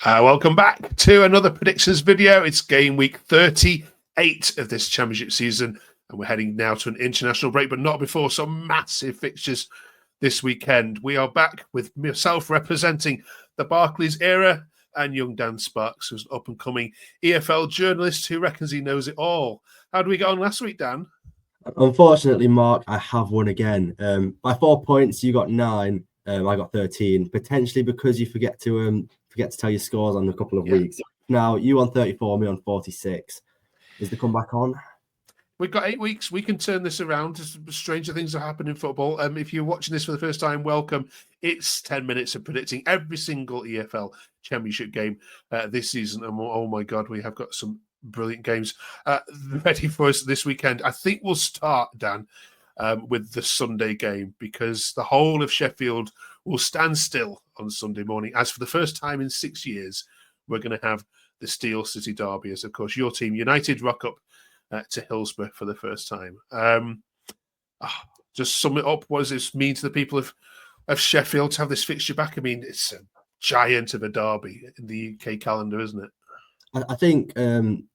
Welcome back to another predictions video. It's game week 38 of this championship season, and we're heading now to an international break, but not before some massive fixtures this weekend. We are back with myself representing the Barclays era and young Dan Sparks, who's an up-and-coming EFL journalist who reckons he knows it all. How did we get on last week, Dan? Unfortunately, Mark, I have won again. By 4 points, you got 9. I got 13, potentially because you forget to tell your scores on a couple of weeks. Now, you on 34, me on 46. Is the comeback on? We've got 8 weeks. We can turn this around. Stranger things have happened in football. If you're watching this for the first time, welcome. It's 10 minutes of predicting every single EFL championship game this season. And oh my God, we have got some brilliant games ready for us this weekend. I think we'll start, Dan, with the Sunday game, because the whole of Sheffield will stand still on Sunday morning, as for the first time in 6 years, we're going to have the Steel City Derby, as of course your team United rock up to Hillsborough for the first time. Just sum it up, what does this mean to the people of Sheffield to have this fixture back? I mean, it's a giant of a derby in the UK calendar, isn't it? I think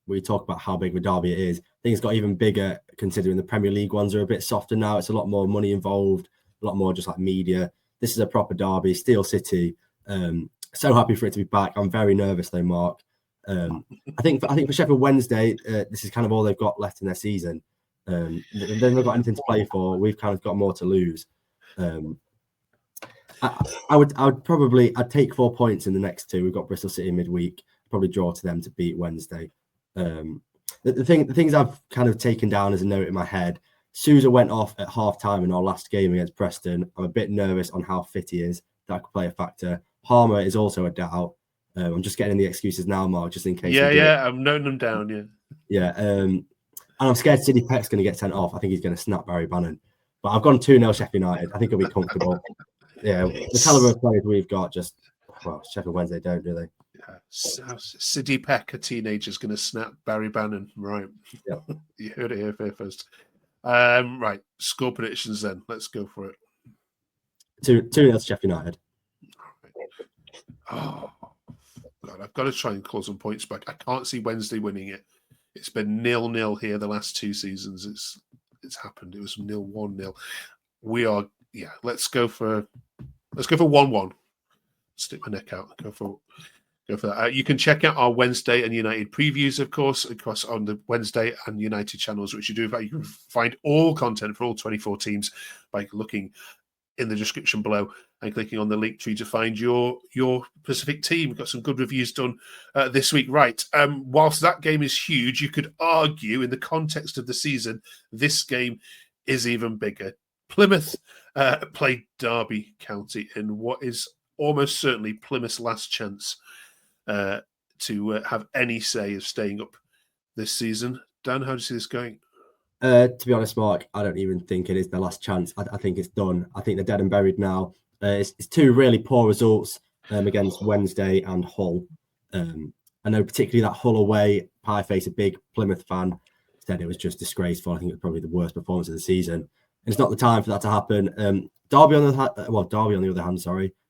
we talk about how big of a derby it is. I think it's got even bigger considering the Premier League ones are a bit softer now. It's a lot more money involved, a lot more just like media. This is a proper derby, Steel City. So happy for it to be back. I'm very nervous though, Mark. I think for Sheffield Wednesday, this is kind of all they've got left in their season. They've not got anything to play for. We've kind of got more to lose. I'd take 4 points in the next two. We've got Bristol City midweek. Probably draw to them to beat Wednesday. The things I've kind of taken down as a note in my head. Sousa went off at half-time in our last game against Preston. I'm a bit nervous on how fit he is. That could play a factor. Palmer is also a doubt. I'm just getting the excuses now, Mark, just in case. Yeah, I'm noting them down, Yeah, and I'm scared Sidney Peck's going to get sent off. I think he's going to snap Barry Bannon. But I've gone 2-0 Sheffield United. I think he'll be comfortable. Yeah, the calibre of players we've got Sheffield Wednesday don't, do they? Sidney Peck, a teenager, is going to snap Barry Bannon. Right. Yeah. You heard it here first. Right. Score predictions then. Let's go for it. 2-0 Sheffield United. Oh, God. I've got to try and call some points back. I can't see Wednesday winning it. It's been 0-0 here the last 2 seasons. It's happened. It was 0-1-0. We are, let's go for 1-1. Stick my neck out. Go for that. You can check out our Wednesday and United previews, of course, across on the Wednesday and United channels, which you do. You can find all content for all 24 teams by looking in the description below and clicking on the link tree to find your specific team. We've got some good reviews done this week. Right. Whilst that game is huge, you could argue in the context of the season, this game is even bigger. Plymouth played Derby County in what is almost certainly Plymouth's last chance to have any say of staying up this season. Dan, how do you see this going? To be honest, Mark, I don't even think it is their last chance. I think it's done. I think they're dead and buried now. It's 2 really poor results against Wednesday and Hull. I know particularly that Hull away, Pieface, a big Plymouth fan, said it was just disgraceful. I think it was probably the worst performance of the season. And it's not the time for that to happen. Derby on the other hand,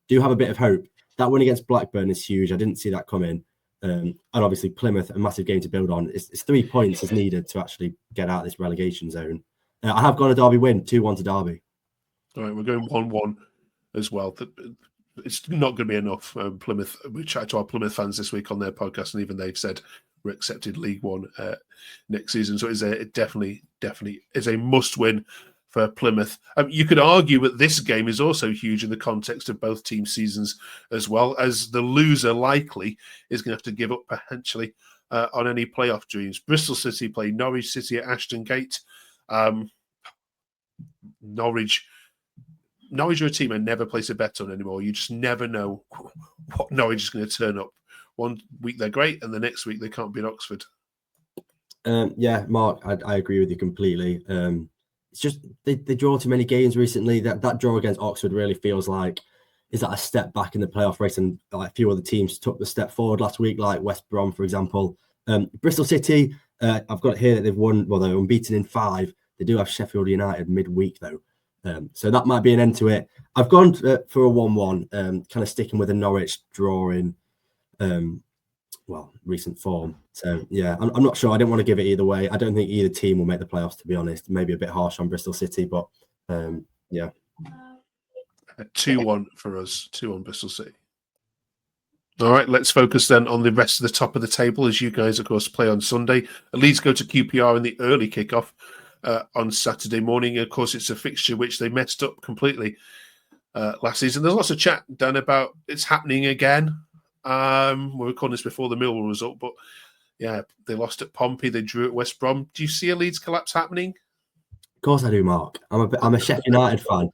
do have a bit of hope. That win against Blackburn is huge. I didn't see that coming. And obviously Plymouth, a massive game to build on. It's 3 points is needed to actually get out of this relegation zone. I have gone a Derby win, 2-1 to Derby. All right, we're going 1-1 as well. It's not going to be enough. Plymouth, we chatted to our Plymouth fans this week on their podcast, and even they've said we're accepted League One next season. So it definitely is a must-win for Plymouth. You could argue that this game is also huge in the context of both team seasons, as well as the loser likely is going to have to give up potentially on any playoff dreams. Bristol City play Norwich City at Ashton Gate. Norwich are a team I never place a bet on anymore. You just never know what Norwich is going to turn up. One week they're great, and the next week they can't beat Oxford. Yeah, Mark, I agree with you completely. It's just they draw too many games recently. That draw against Oxford really feels like is that a step back in the playoff race, and like a few other teams took the step forward last week, like West Brom, for example. Bristol City, I've got it here that they've won. Well, they're unbeaten in 5. They do have Sheffield United midweek though, so that might be an end to it. I've gone for a 1-1, kind of sticking with a Norwich drawing. recent form. So yeah, I'm not sure. I don't want to give it either way. I don't think either team will make the playoffs, to be honest. Maybe a bit harsh on Bristol City, but yeah. 2-1 for us, 2-1 Bristol City. All right, let's focus then on the rest of the top of the table as you guys, of course, play on Sunday. Leeds go to QPR in the early kickoff on Saturday morning. Of course, it's a fixture which they messed up completely last season. There's lots of chat done about it's happening again. We were recording this before the Millwall result, but yeah, they lost at Pompey. They drew at West Brom. Do you see a Leeds collapse happening? Of course I do, Mark. I'm a Sheffield United fan.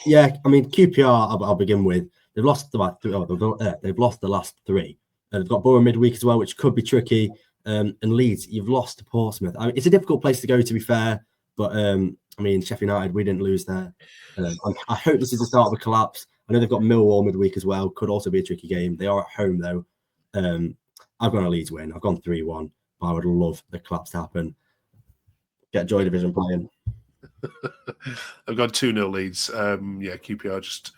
Yeah, I mean QPR. I'll begin with. They've lost they've lost the last three. They've got Borough midweek as well, which could be tricky. And Leeds, you've lost to Portsmouth. I mean, it's a difficult place to go, to be fair. But I mean, Sheffield United, we didn't lose there. I hope this is the start of a collapse. I know they've got Millwall midweek as well. Could also be a tricky game. They are at home though. I've gone a Leeds win. I've gone 3-1. But I would love the collapse to happen. Get Joy Division playing. I've got 2-0 Leeds. Yeah, QPR just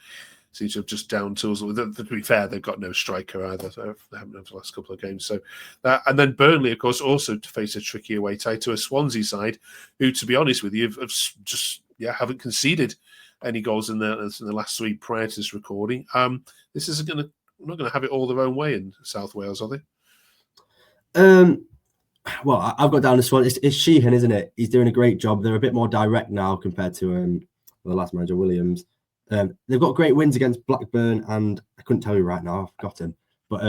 seems to have just down tools. To be fair, they've got no striker either. So they haven't over the last couple of games. So and then Burnley, of course, also to face a tricky away tie to a Swansea side, who, to be honest with you, have just haven't conceded any goals in the last three prior to this recording. This isn't going to not going to have it all their own way in South Wales, are they? Well, I've got down this one. It's Sheehan, isn't it? He's doing a great job. They're a bit more direct now compared to the last manager, Williams. They've got great wins against Blackburn, and I couldn't tell you right now. I've forgotten. But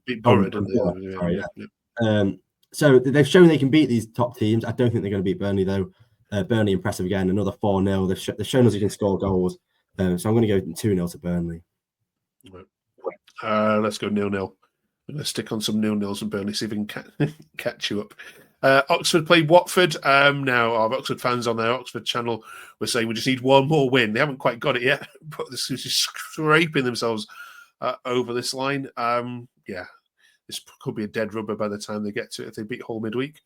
beat Borough, didn't they? So they've shown they can beat these top teams. I don't think they're going to beat Burnley though. Burnley impressive again, another 4-0. They've shown us you can score goals. So I'm going to go 2-0 to Burnley. Right. Let's go 0-0. Let's stick on some 0-0s and Burnley, see if we can catch you up. Oxford play Watford. Now, our Oxford fans on their Oxford channel were saying we just need one more win. They haven't quite got it yet, but this is just scraping themselves over this line. Yeah, this could be a dead rubber by the time they get to it if they beat Hull midweek.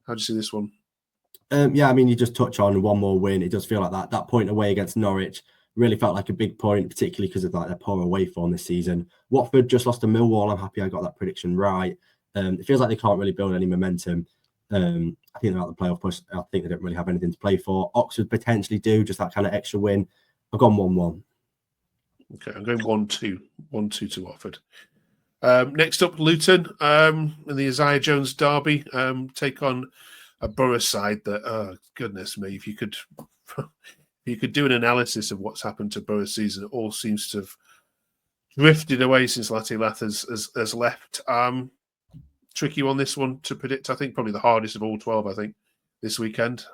How do you see this one? Yeah, I mean, you just touch on one more win. It does feel like that point away against Norwich really felt like a big point, particularly because of like their poor away form this season. Watford just lost to Millwall. I'm happy I got that prediction right. It feels like they can't really build any momentum. I think they're out the playoff push. I think they don't really have anything to play for. Oxford potentially do, just that kind of extra win. I've gone 1-1. Okay, I'm going 1-2. 1-2 to Watford. Next up, Luton in the Isaiah Jones derby take on a Borough side that, oh, goodness me, if you could do an analysis of what's happened to Borough's season, it all seems to have drifted away since Latte Lath has left. Tricky on this one to predict. I think probably the hardest of all 12, I think, this weekend.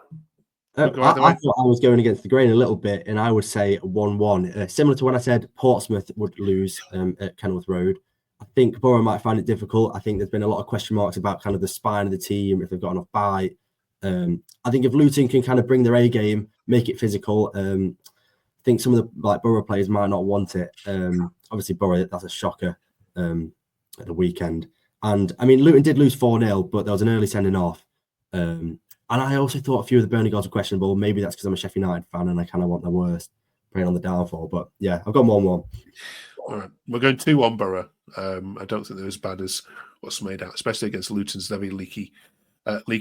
I thought I was going against the grain a little bit, and I would say 1-1. Similar to when I said Portsmouth would lose at Kenilworth Road. I think Borough might find it difficult. I think there's been a lot of question marks about kind of the spine of the team, if they've got enough bite. I think if Luton can kind of bring their A game, make it physical, I think some of the Borough players might not want it. Obviously, Borough, that's a shocker at the weekend. And I mean, Luton did lose 4-0, but there was an early sending off. And I also thought a few of the Burnley goals were questionable. Maybe that's because I'm a Sheffield United fan and I kind of want the worst, preying on the downfall. But yeah, I've got 1-1. All right, we're going 2-1 Borough. I don't think they're as bad as what's made out, especially against Luton's very leaky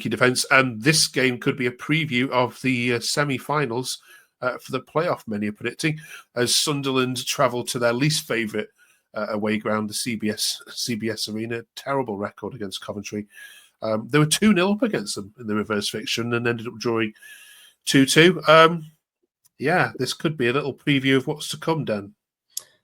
defence. And this game could be a preview of the semi-finals for the playoff, many are predicting, as Sunderland travel to their least favourite away ground, the CBS Arena. Terrible record against Coventry. They were 2-0 up against them in the reverse fixture and then ended up drawing 2-2. Yeah, this could be a little preview of what's to come, Dan.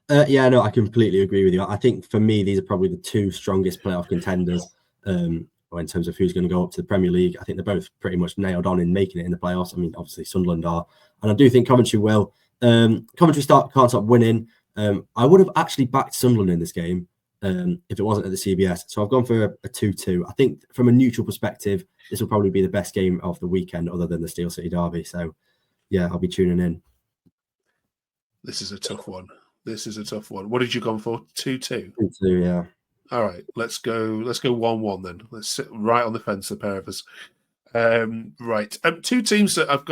Yeah, no, I completely agree with you. I think for me, these are probably the two strongest playoff contenders in terms of who's going to go up to the Premier League. I think they're both pretty much nailed on in making it in the playoffs. I mean, obviously Sunderland are, and I do think Coventry will. Coventry can't stop winning. I would have actually backed Sunderland in this game if it wasn't at the CBS. So I've gone for a 2-2. I think from a neutral perspective, this will probably be the best game of the weekend other than the Steel City derby. So yeah, I'll be tuning in. This is a tough one. What did you go for? 2-2? 2-2, yeah. All right, let's go 1-1 then. Let's sit right on the fence, the pair of us. Right. Two teams that have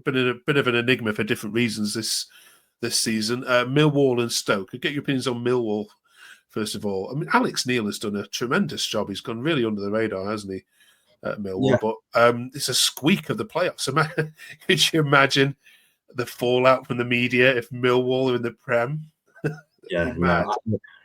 been in a bit of an enigma for different reasons this season. Millwall and Stoke. I'll get your opinions on Millwall first of all. I mean, Alex Neil has done a tremendous job. He's gone really under the radar, hasn't he, at Millwall? Yeah. But it's a squeak of the playoffs. Could you imagine the fallout from the media if Millwall are in the Prem? Yeah,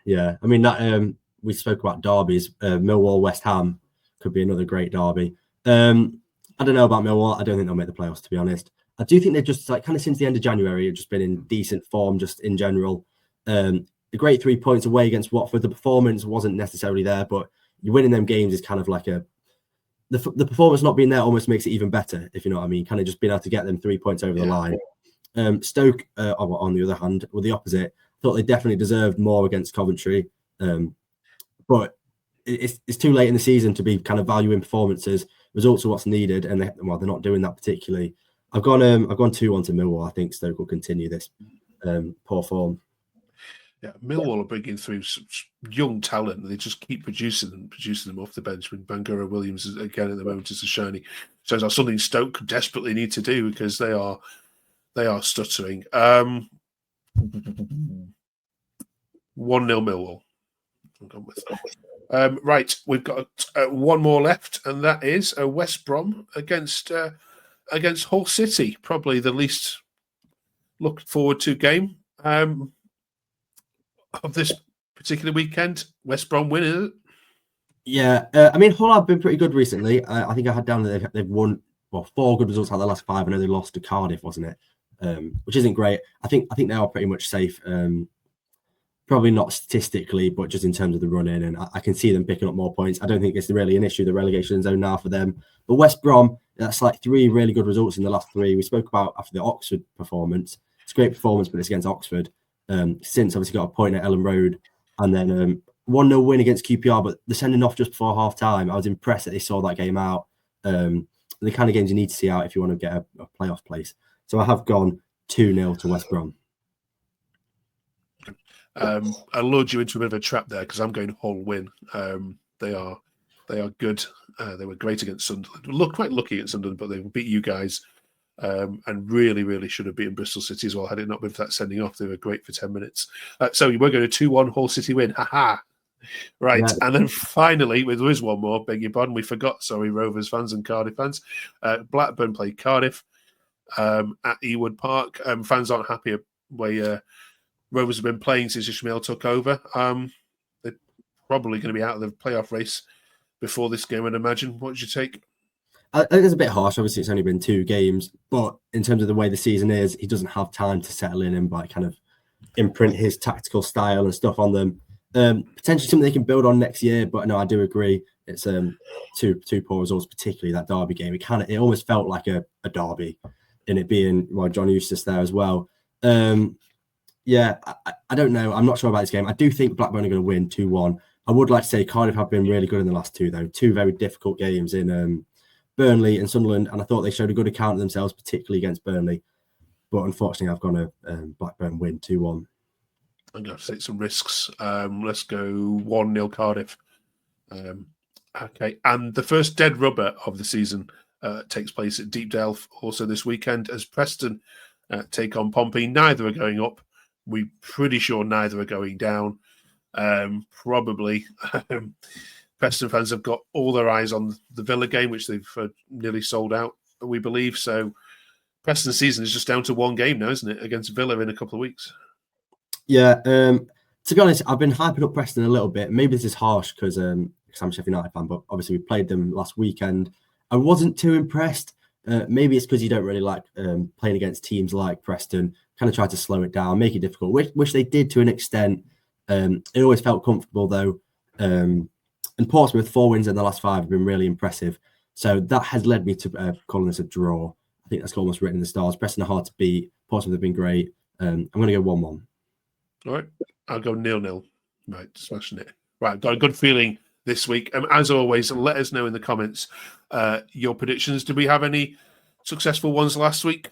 yeah. I mean, that we spoke about derbies. Millwall, West Ham could be another great derby. I don't know about Millwall. I don't think they'll make the playoffs, to be honest. I do think they've just kind of since the end of January, have just been in decent form, just in general. The great 3 points away against Watford, the performance wasn't necessarily there, but you winning them games is kind of like the performance not being there almost makes it even better, if you know what I mean. Kind of just being able to get them 3 points over the line. Stoke, on the other hand, were the opposite. Thought they definitely deserved more against Coventry, but it's too late in the season to be kind of valuing performances. Results are what's needed, and they're not doing that particularly. I've gone 2-1 to Millwall. I think Stoke will continue this poor form. Yeah, Millwall are bringing through some young talent. They just keep producing them off the bench. When Bangura Williams is again at the moment is a shiny. So that's something Stoke desperately need to do because they are stuttering. 1-0 Millwall. I'm going with that. Right, we've got one more left, and that is West Brom against Hull City. Probably the least looked forward to game of this particular weekend. West Brom win, is it? Yeah, I mean, Hull have been pretty good recently. I think I had down that they've won 4 good results out of the last 5. I know they lost to Cardiff, wasn't it? Which isn't great. I think they are pretty much safe. Probably not statistically, but just in terms of the run-in, and I can see them picking up more points. I don't think it's really an issue, the relegation zone now for them. But West Brom, that's like 3 really good results in the last 3. We spoke about after the Oxford performance. It's a great performance, but it's against Oxford. Since obviously got a point at Ellen Road, and then 1-0 win against QPR, but the sending off just before half-time. I was impressed that they saw that game out. The kind of games you need to see out if you want to get a playoff place. So I have gone 2-0 to West Brom. I lured you into a bit of a trap there because I'm going Hull win. They are good. They were great against Sunderland. Look quite lucky against Sunderland, but they beat you guys, and really should have beaten Bristol City as well. Had it not been for that sending off, they were great for 10 minutes. So you were going to 2-1 Hull City win. Right, yeah. And then finally, there is one more. Beg your pardon, we forgot. Sorry, Rovers fans and Cardiff fans. Blackburn played Cardiff at Ewood Park. Fans aren't happy where Rovers have been playing since Ishmael took over. They're probably going to be out of the playoff race before this game, I'd imagine. What did you take? I think it's a bit harsh. Obviously, it's only been 2 games. But in terms of the way the season is, he doesn't have time to settle in and by kind of imprint his tactical style and stuff on them. Potentially something they can build on next year. But no, I do agree. It's two poor results, particularly that derby game. It almost felt like a derby in it being John Eustace there as well. Yeah, I don't know. I'm not sure about this game. I do think Blackburn are going to win 2-1. I would like to say Cardiff have been really good in the last 2, though. 2 very difficult games in Burnley and Sunderland, and I thought they showed a good account of themselves, particularly against Burnley. But unfortunately, I've gone a Blackburn win 2-1. I'm going to take some risks. Let's go 1-0 Cardiff. Okay, and the first dead rubber of the season takes place at Deepdale also this weekend as Preston take on Pompey. Neither are going up. We're pretty sure neither are going down. Probably. Preston fans have got all their eyes on the Villa game, which they've nearly sold out, we believe. So Preston's season is just down to 1 game now, isn't it, against Villa in a couple of weeks? Yeah. To be honest, I've been hyping up Preston a little bit. Maybe this is harsh because I'm a Sheffield United fan, but obviously we played them last weekend. I wasn't too impressed. Maybe it's because you don't really like playing against teams like Preston. Kind of try to slow it down, make it difficult, which they did to an extent. It always felt comfortable, though. And Portsmouth, 4 wins in the last 5 have been really impressive. So that has led me to calling this a draw. I think that's almost written in the stars. Preston are hard to beat. Portsmouth have been great. I'm going to go 1-1. All right. I'll go 0-0. Right, smashing it. Right, got a good feeling this week. As always, let us know in the comments your predictions. Did we have any successful ones last week?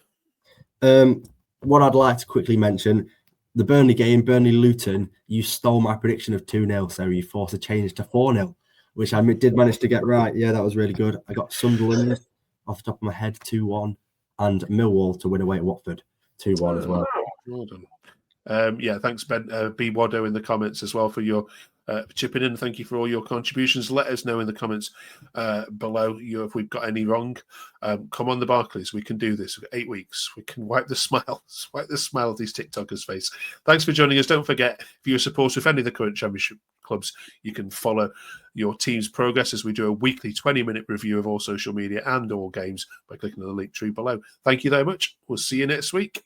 What I'd like to quickly mention, the Burnley game, Burnley-Luton, you stole my prediction of 2-0, so you forced a change to 4-0, which I did manage to get right. Yeah, that was really good. I got Sunderland off the top of my head, 2-1, and Millwall to win away at Watford, 2-1 as well. Well done. Thanks, Ben. B. Wado in the comments as well for your chipping in. Thank you for all your contributions. Let us know in the comments below if we've got any wrong. Come on, the Barclays. We can do this. We've got 8 weeks. We can wipe the smile of these TikTokers' face. Thanks for joining us. Don't forget, if you're a supporter of any of the current Championship clubs, you can follow your team's progress as we do a weekly 20-minute review of all social media and all games by clicking on the link tree below. Thank you very much. We'll see you next week.